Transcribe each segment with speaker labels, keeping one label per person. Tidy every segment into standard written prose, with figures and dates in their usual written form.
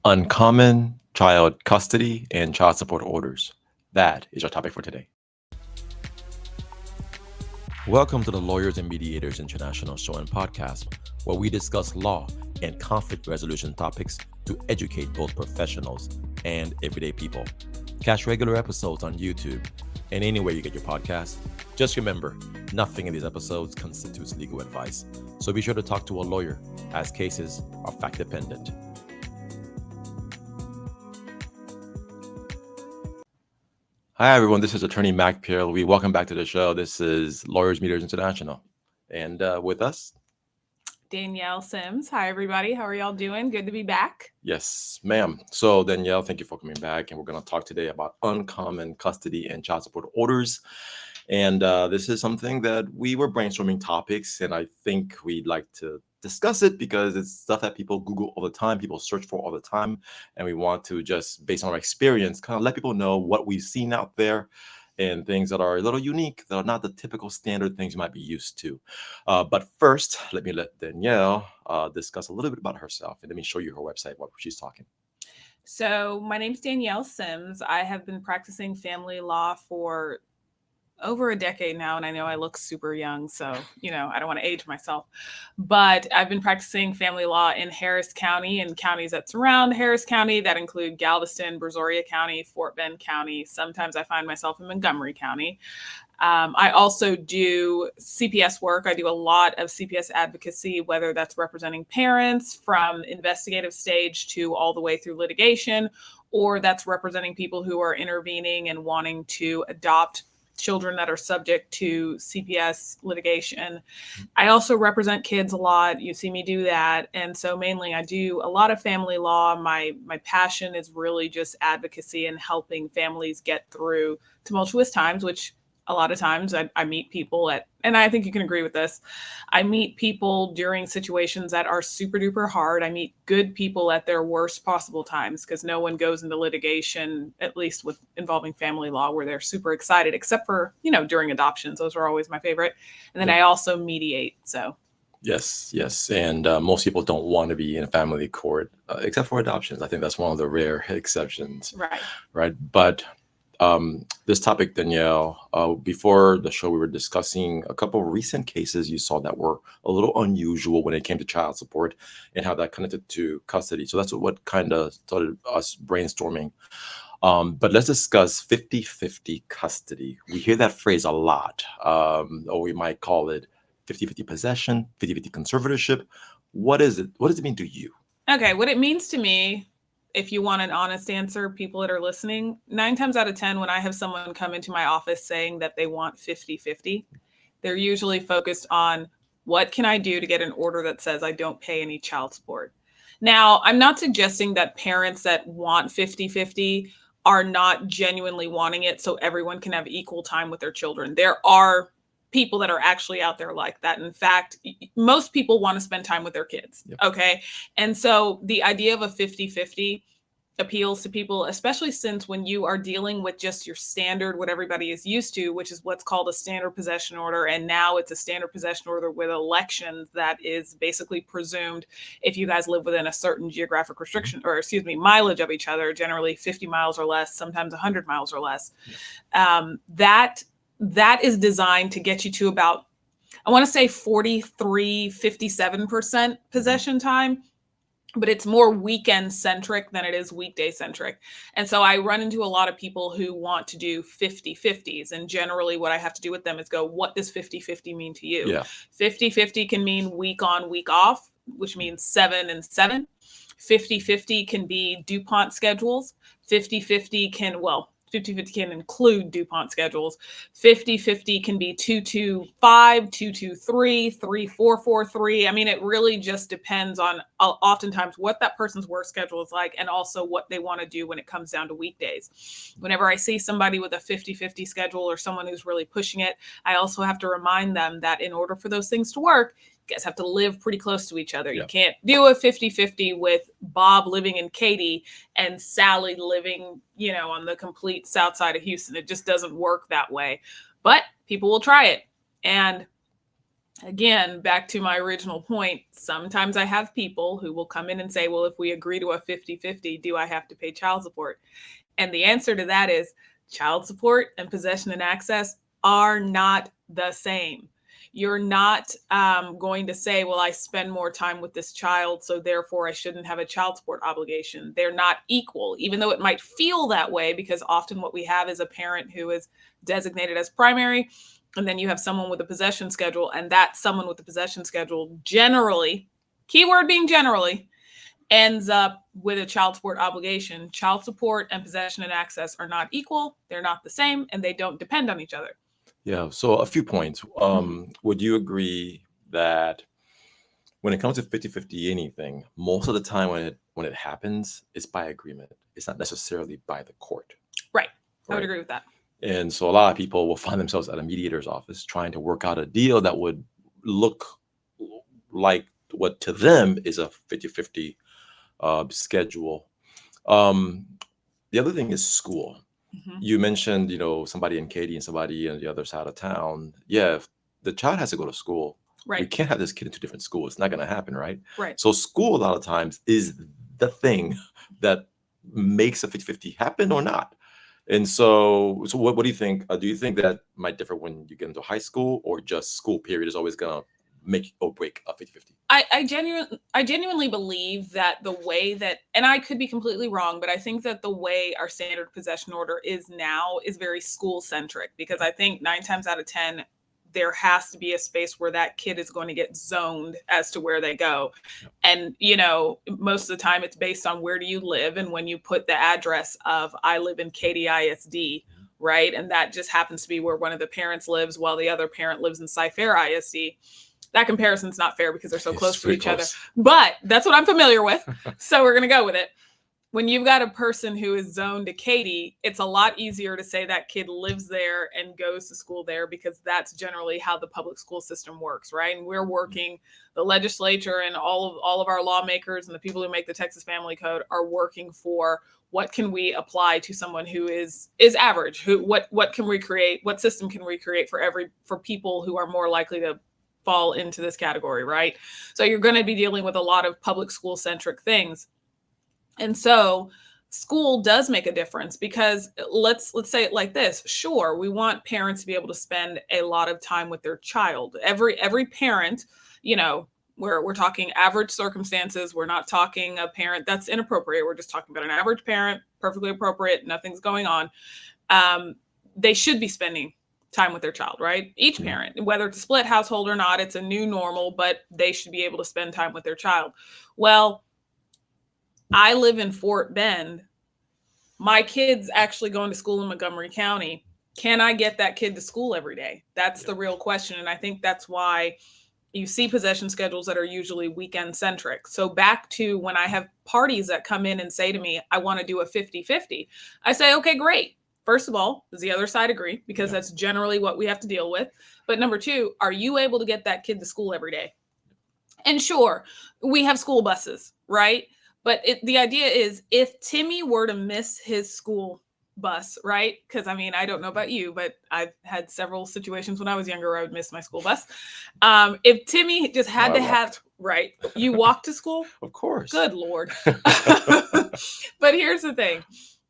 Speaker 1: Uncommon child custody and child support orders. That is our topic for today. Welcome to the Lawyers and Mediators International Show and Podcast, where we discuss law and conflict resolution topics to educate both professionals and everyday people. Catch regular episodes on YouTube and anywhere you get your podcasts. Just remember, nothing in these episodes constitutes legal advice, so be sure to talk to a lawyer, as cases are fact dependent. Hi, everyone. This is attorney Mac Pierre-Louis. Welcome back to the show. This is Lawyers Mediators International. And with us,
Speaker 2: Dannielle Sims. Hi, everybody. How are y'all doing? Good to be back.
Speaker 1: yes, ma'am. So, Dannielle, thank you for coming back. And we're going to talk today about uncommon custody and child support orders. And this is something that we were brainstorming topics, and I think we'd like to discuss it because it's stuff that people Google all the time, people search for all the time, and we want to just, based on our experience, kind of let people know what we've seen out there and things that are a little unique, that are not the typical standard things you might be used to. But first, let Dannielle discuss a little bit about herself, and let me show you her website while she's talking.
Speaker 2: So, my name's Dannielle Sims. I have been practicing family law for over a decade now, and I know I look super young, so I don't want to age myself, but I've been practicing family law in Harris County and counties that surround Harris County that include Galveston, Brazoria County, Fort Bend County. Sometimes I find myself in Montgomery County. I also do CPS work. I do a lot of CPS advocacy, whether that's representing parents from investigative stage to all the way through litigation, or that's representing people who are intervening and wanting to adopt children that are subject to CPS litigation. I also represent kids a lot. You see me do that. And so mainly I do a lot of family law. My passion is really just advocacy and helping families get through tumultuous times, which a lot of times I meet people at, and I think you can agree with this, I meet people during situations that are super duper hard. I meet good people at their worst possible times, because no one goes into litigation, at least with involving family law, where they're super excited, except for, during adoptions. Those are always my favorite. And then I also mediate. So
Speaker 1: Yes. And most people don't want to be in family court, except for adoptions. I think that's one of the rare exceptions. Right. But this topic, Dannielle, before the show, we were discussing a couple of recent cases you saw that were a little unusual when it came to child support and how that connected to custody. So that's what kind of started us brainstorming. But let's discuss 50-50 custody. We hear that phrase a lot, or we might call it 50-50 possession, 50-50 conservatorship. What is it? What does it mean to you?
Speaker 2: Okay, what it means to me, if you want an honest answer, people that are listening, 9 times out of 10, when I have someone come into my office saying that they want 50-50, they're usually focused on, what can I do to get an order that says I don't pay any child support? Now, I'm not suggesting that parents that want 50-50 are not genuinely wanting it so everyone can have equal time with their children. There are people that are actually out there like that. In fact, most people want to spend time with their kids. Yep. Okay. And so the idea of a 50-50 appeals to people, especially since when you are dealing with just your standard, what everybody is used to, which is what's called a standard possession order. And now it's a standard possession order with elections that is basically presumed if you guys live within a certain geographic restriction, or mileage of each other, generally 50 miles or less, sometimes 100 miles or less. That is designed to get you to about, I want to say 43, 57% possession time, but it's more weekend centric than it is weekday centric. And so I run into a lot of people who want to do 50-50s. And generally what I have to do with them is go, what does 50-50 mean to you? Yeah. 50-50 can mean week on, week off, which means 7 and 7. 50-50 can be DuPont schedules. 50-50 can, 50-50 can include DuPont schedules. 50-50 can be 2-2-5, 2-2-3, 3-4-4-3. I mean, it really just depends on oftentimes what that person's work schedule is like, and also what they want to do when it comes down to weekdays. Whenever I see somebody with a 50-50 schedule or someone who's really pushing it, I also have to remind them that in order for those things to work, you guys have to live pretty close to each other. Yeah. You can't do a 50-50 with Bob living in Katy and Sally living, on the complete south side of Houston. It just doesn't work that way. But people will try it. And Again, back to my original point, sometimes I have people who will come in and say, well, if we agree to a 50-50, do I have to pay child support? And the answer to that is child support and possession and access are not the same. You're not going to say, well, I spend more time with this child, so therefore I shouldn't have a child support obligation. They're not equal, even though it might feel that way, because often what we have is a parent who is designated as primary, and then you have someone with a possession schedule, and that someone with the possession schedule generally, keyword being generally, ends up with a child support obligation. Child support and possession and access are not equal, they're not the same, and they don't depend on each other.
Speaker 1: Yeah, so a few points. Would you agree that when it comes to 50-50 anything, most of the time when it happens, it's by agreement. It's not necessarily by the court.
Speaker 2: Right. I would
Speaker 1: Right.
Speaker 2: agree with that.
Speaker 1: And so a lot of people will find themselves at a mediator's office trying to work out a deal that would look like what to them is a 50-50 schedule. The other thing is school. You mentioned, somebody in Katy and somebody on the other side of town. Yeah, if the child has to go to school. We
Speaker 2: Right.
Speaker 1: can't have this kid in two different schools. It's not going to happen, right?
Speaker 2: Right.
Speaker 1: So school a lot of times is the thing that makes a 50-50 happen or not. And so what do you think? Do you think that might differ when you get into high school, or just school period is always going to make or break a 50-50?
Speaker 2: I genuinely believe that the way that, and I could be completely wrong, but I think that the way our standard possession order is now is very school centric, because I think 9 times out of 10, there has to be a space where that kid is going to get zoned as to where they go. And, most of the time it's based on where do you live. And when you put the address of I live in Katy ISD, right? And that just happens to be where one of the parents lives while the other parent lives in Cy-Fair ISD. That comparison's not fair because they're so close to each other, but that's what I'm familiar with. So we're going to go with it. When you've got a person who is zoned to Katy, it's a lot easier to say that kid lives there and goes to school there, because that's generally how the public school system works, right? And we're working, the legislature and all of our lawmakers and the people who make the Texas Family Code are working for what can we apply to someone who is average, what can we create, what system can we create for people who are more likely to fall into this category, right? So you're going to be dealing with a lot of public school centric things. And so school does make a difference, because let's say it like this. Sure, we want parents to be able to spend a lot of time with their child. Every parent, we're talking average circumstances. We're not talking a parent that's inappropriate. We're just talking about an average parent, perfectly appropriate, nothing's going on. They should be spending time with their child, right? Each parent, whether it's a split household or not, it's a new normal, but they should be able to spend time with their child. Well, I live in Fort Bend. My kid's actually going to school in Montgomery County. Can I get that kid to school every day? That's the real question. And I think that's why you see possession schedules that are usually weekend centric. So back to when I have parties that come in and say to me, I want to do a 50-50. I say, okay, great. First of all, does the other side agree? Because that's generally what we have to deal with. But number two, are you able to get that kid to school every day? And sure, we have school buses, right? But the idea is, if Timmy were to miss his school bus, right? Because I don't know about you, but I've had several situations when I was younger where I would miss my school bus. If Timmy just had to have, right? You walk to school?
Speaker 1: Of course.
Speaker 2: Good Lord. But here's the thing.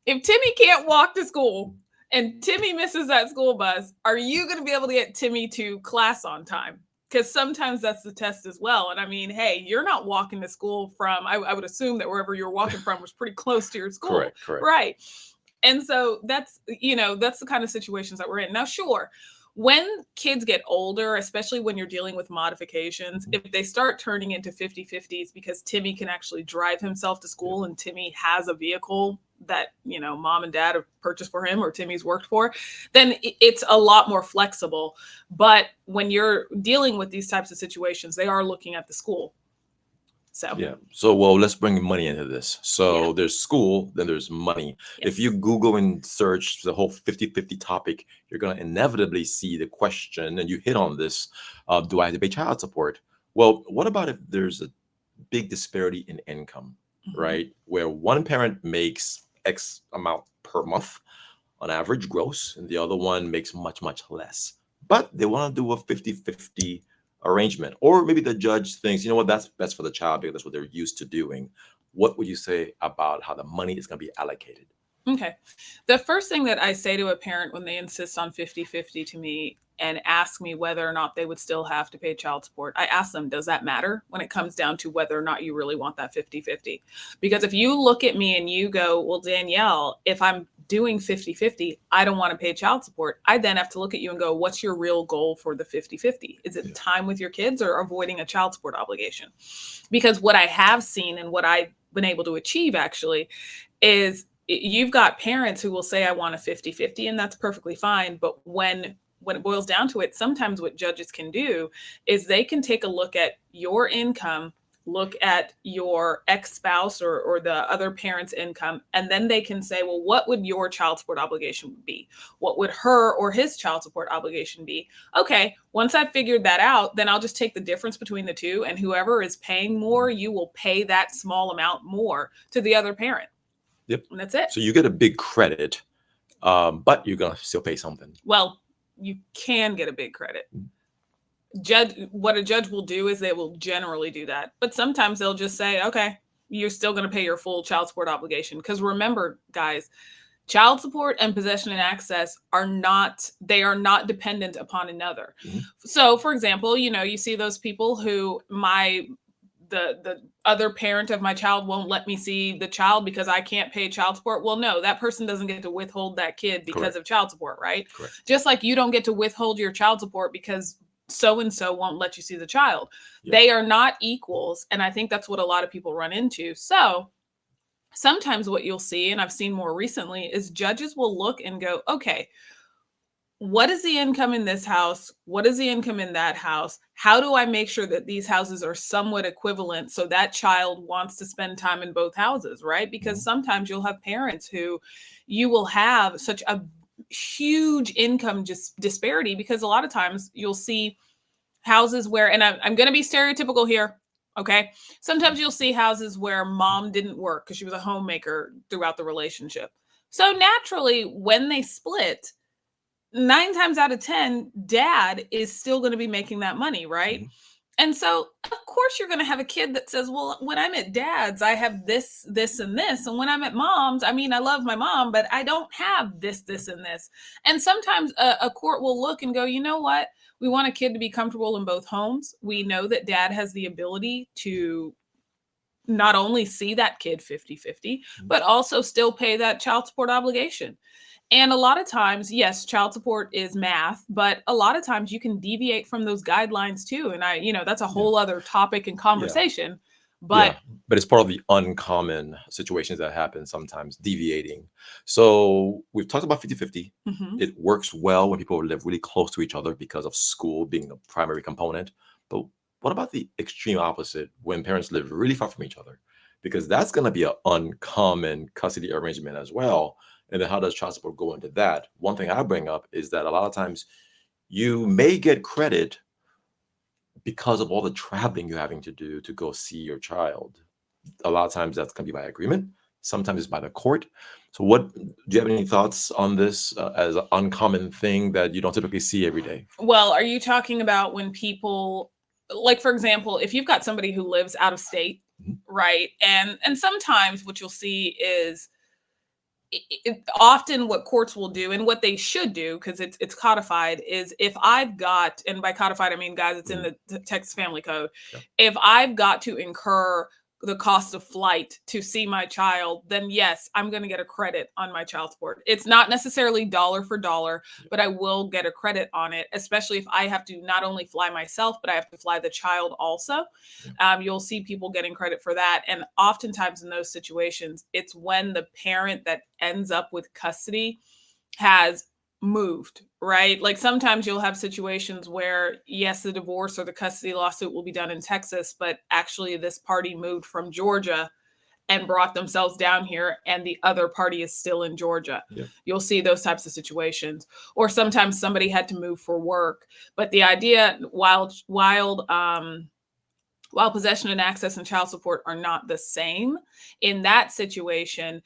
Speaker 2: If Timmy can't walk to school and Timmy misses that school bus, are you going to be able to get Timmy to class on time? Because sometimes that's the test as well. And hey, you're not walking to school from, I would assume that wherever you're walking from was pretty close to your school.
Speaker 1: Correct.
Speaker 2: Right. And so that's the kind of situations that we're in. Now, sure, when kids get older, especially when you're dealing with modifications, if they start turning into 50-50s because Timmy can actually drive himself to school and Timmy has a vehicle that, mom and dad have purchased for him or Timmy's worked for, then it's a lot more flexible. But when you're dealing with these types of situations, they are looking at the school.
Speaker 1: So let's bring money into this. So there's school, then there's money. If you Google and search the whole 50-50 topic, you're going to inevitably see the question, and you hit on this, do I have to pay child support? Well, what about if there's a big disparity in income, right? Where one parent makes X amount per month on average gross, and the other one makes much, much less. But they want to do a 50-50 arrangement, or maybe the judge thinks, you know what, that's best for the child because that's what they're used to doing. What would you say about how the money is going to be allocated?
Speaker 2: Okay. The first thing that I say to a parent when they insist on 50-50 to me and ask me whether or not they would still have to pay child support, I ask them, does that matter when it comes down to whether or not you really want that 50-50? Because if you look at me and you go, well, Dannielle, if I'm doing 50-50, I don't want to pay child support. I then have to look at you and go, what's your real goal for the 50-50? Is it time with your kids or avoiding a child support obligation? Because what I have seen and what I've been able to achieve actually is you've got parents who will say, I want a 50-50, and that's perfectly fine. But when it boils down to it, sometimes what judges can do is they can take a look at your income, look at your ex-spouse or the other parent's income, and then they can say, well, what would your child support obligation be? What would her or his child support obligation be? Okay, once I've figured that out, then I'll just take the difference between the two, and whoever is paying more, you will pay that small amount more to the other parent.
Speaker 1: Yep.
Speaker 2: And that's it.
Speaker 1: So you get a big credit, but you're going to still pay something.
Speaker 2: Well, you can get a big credit. What a judge will do is they will generally do that. But sometimes they'll just say, okay, you're still going to pay your full child support obligation. Because remember, guys, child support and possession and access are not dependent upon another. Mm-hmm. So, for example, you see those people who the other parent of my child won't let me see the child because I can't pay child support. Well, no, that person doesn't get to withhold that kid because Correct. Of child support, right?
Speaker 1: Correct.
Speaker 2: Just like you don't get to withhold your child support because so-and-so won't let you see the child. Yep. They are not equals. And I think that's what a lot of people run into. So sometimes what you'll see, and I've seen more recently, is judges will look and go, okay, what is the income in this house? What is the income in that house? How do I make sure that these houses are somewhat equivalent so that child wants to spend time in both houses, right? Because sometimes you'll have parents who you will have such a huge income disparity, because a lot of times you'll see houses where, and I'm going to be stereotypical here, okay? Sometimes you'll see houses where mom didn't work because she was a homemaker throughout the relationship. So naturally, when they split, 9 times out of 10, dad is still going to be making that money, right? Mm-hmm. And so, of course, you're going to have a kid that says, well, when I'm at dad's, I have this, this, and this. And when I'm at mom's, I mean, I love my mom, but I don't have this, this, and this. And sometimes a court will look and go, you know what? We want a kid to be comfortable in both homes. We know that dad has the ability to not only see that kid 50-50, but also still pay that child support obligation. And a lot of times, yes, child support is math, but a lot of times you can deviate from those guidelines too. And that's a whole other topic and conversation. But
Speaker 1: it's part of the uncommon situations that happen sometimes, deviating. So we've talked about 50-50. Mm-hmm. It works well when people live really close to each other because of school being the primary component. But what about the extreme opposite, when parents live really far from each other? Because that's going to be an uncommon custody arrangement as well. And then how does child support go into that? One thing I bring up is that a lot of times you may get credit because of all the traveling you're having to do to go see your child. A lot of times that's going to be by agreement. Sometimes it's by the court. So do you have any thoughts on this as an uncommon thing that you don't typically see every day?
Speaker 2: Well, are you talking about when people, like, for example, if you've got somebody who lives out of state, mm-hmm. right? And sometimes what you'll see is, often what courts will do and what they should do, because it's codified, is if I've got, and by codified I mean, guys, it's in the Texas Family Code. Yeah. If I've got to incur the cost of flight to see my child, then yes, I'm going to get a credit on my child support. It's not necessarily dollar for dollar, but I will get a credit on it, especially if I have to not only fly myself, but I have to fly the child also. You'll see people getting credit for that. And oftentimes in those situations, it's when the parent that ends up with custody has moved, right? Like sometimes you'll have situations where, yes, the divorce or the custody lawsuit will be done in Texas, but actually this party moved from Georgia and brought themselves down here, and the other party is still in Georgia. Yeah. You'll see those types of situations. Or sometimes somebody had to move for work. But the idea, while possession and access and child support are not the same, in that situation,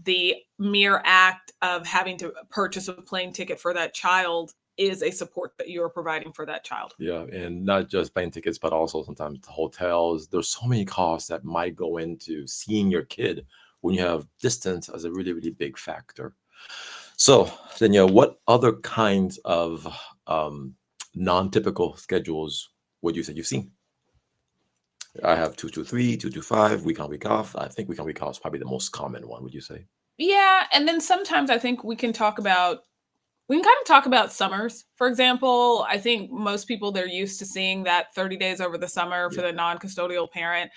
Speaker 2: the mere act of having to purchase a plane ticket for that child is a support that you're providing for that child.
Speaker 1: Yeah, and not just plane tickets, but also sometimes the hotels. There's so many costs that might go into seeing your kid when you have distance as a really, really big factor. So, Danielle, what other kinds of non-typical schedules would you say you've seen? I have 223, 225, week on, week off. I think week on, week off is probably the most common one, would you say?
Speaker 2: Yeah, and then sometimes I think we can kind of talk about summers. For example, I think most people, they're used to seeing that 30 days over the summer for the non-custodial parent.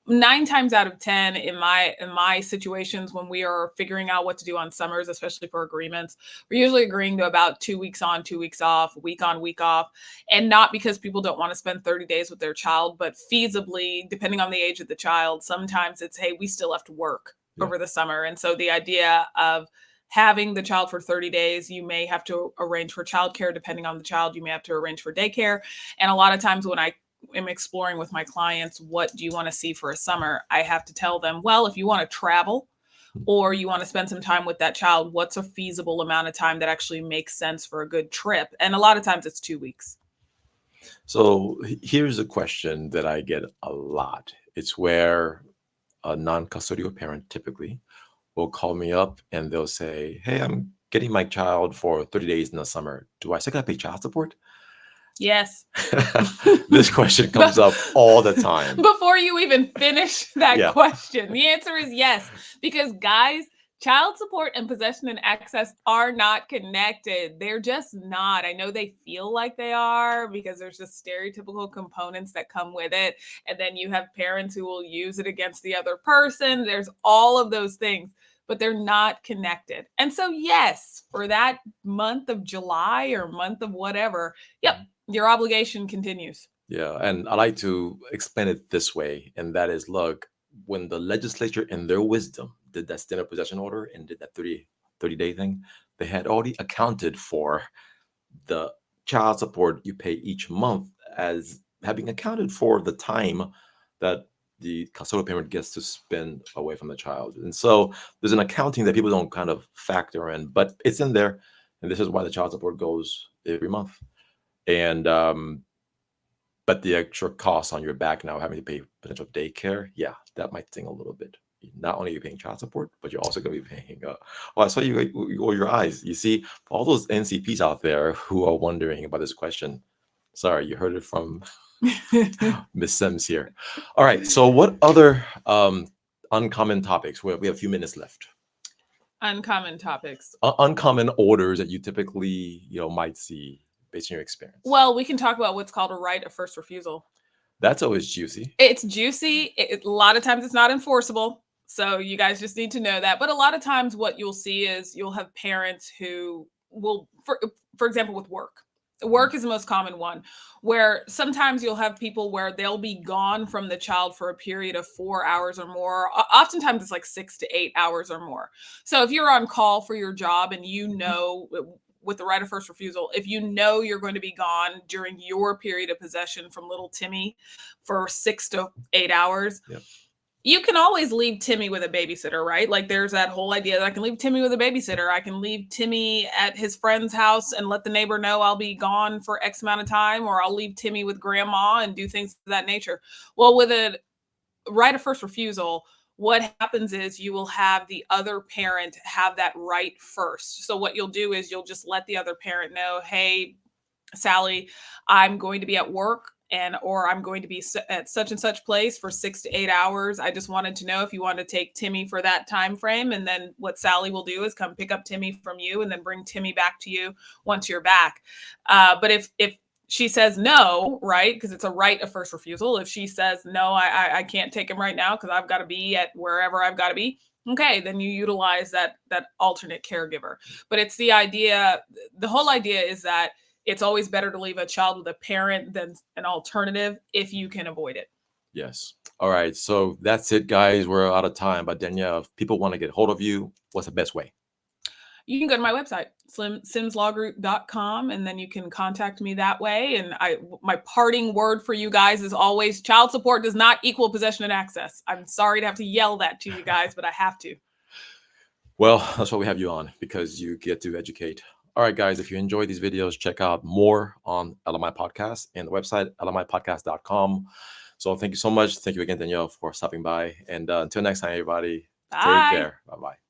Speaker 2: 9 times out of 10 in my situations when we are figuring out what to do on summers, especially for agreements, we're usually agreeing to about 2 weeks on, 2 weeks off, week on, week off. And not because people don't want to spend 30 days with their child, but feasibly, depending on the age of the child, sometimes it's, hey, we still have to work over the summer. And so the idea of having the child for 30 days, you may have to arrange for childcare. Depending on the child, you may have to arrange for daycare. And a lot of times when I am exploring with my clients, what do you want to see for a summer? I have to tell them, well, if you want to travel or you want to spend some time with that child, what's a feasible amount of time that actually makes sense for a good trip? And a lot of times it's 2 weeks.
Speaker 1: So here's a question that I get a lot. It's where a non-custodial parent typically will call me up and they'll say, hey, I'm getting my child for 30 days in the summer. Do I still gotta pay child support?
Speaker 2: Yes.
Speaker 1: This question comes up all the time.
Speaker 2: Before you even finish that question, the answer is yes. Because guys, child support and possession and access are not connected. They're just not. I know they feel like they are because there's just stereotypical components that come with it. And then you have parents who will use it against the other person. There's all of those things, but they're not connected. And so, yes, for that month of July or month of whatever, yep, your obligation continues.
Speaker 1: Yeah, and I like to explain it this way, and that is, look, when the legislature in their wisdom did that standard possession order and did that 30-day thing, they had already accounted for the child support you pay each month as having accounted for the time that the custodial parent gets to spend away from the child. And so there's an accounting that people don't kind of factor in, but it's in there. And this is why the child support goes every month. And but the extra cost on your back now, having to pay potential daycare, yeah, that might sting a little bit. Not only are you paying child support, but you're also going to be paying. I saw you roll your eyes. You see, all those NCPs out there who are wondering about this question. Sorry, you heard it from Miss Sims here. All right. So, what other uncommon topics? We have a few minutes left.
Speaker 2: Uncommon topics.
Speaker 1: Uncommon orders that you typically, might see based on your experience.
Speaker 2: Well, we can talk about what's called a right of first refusal.
Speaker 1: That's always juicy.
Speaker 2: It's juicy. A lot of times it's not enforceable. So you guys just need to know that. But a lot of times what you'll see is you'll have parents who will, for example, with work. Work is the most common one, where sometimes you'll have people where they'll be gone from the child for a period of 4 hours or more. Oftentimes it's like 6 to 8 hours or more. So if you're on call for your job and you know, with the right of first refusal, if you know you're going to be gone during your period of possession from little Timmy for 6 to 8 hours, you can always leave Timmy with a babysitter, right? Like there's that whole idea that I can leave Timmy with a babysitter. I can leave Timmy at his friend's house and let the neighbor know I'll be gone for X amount of time, or I'll leave Timmy with grandma and do things of that nature. Well, with a right of first refusal, what happens is you will have the other parent have that right first. So what you'll do is you'll just let the other parent know, hey, Sally, I'm going to be at work or I'm going to be at such and such place for 6 to 8 hours. I just wanted to know if you want to take Timmy for that time frame. And then what Sally will do is come pick up Timmy from you and then bring Timmy back to you once you're back. But if she says no, right, because it's a right of first refusal. If she says, no, I can't take him right now because I've got to be at wherever I've got to be, okay, then you utilize that alternate caregiver. But it's the whole idea is that it's always better to leave a child with a parent than an alternative if you can avoid it.
Speaker 1: Yes. All right. So that's it, guys. We're out of time. But Dannielle, if people want to get hold of you, what's the best way?
Speaker 2: You can go to my website, simslawgroup.com, and then you can contact me that way. And my parting word for you guys is always, child support does not equal possession and access. I'm sorry to have to yell that to you guys, but I have to.
Speaker 1: Well, that's why we have you on, because you get to educate All right, guys, if you enjoy these videos, check out more on LMI Podcast and the website, lmipodcast.com. So thank you so much. Thank you again, Dannielle, for stopping by. And until next time, everybody, take
Speaker 2: Bye.
Speaker 1: care. Bye-bye.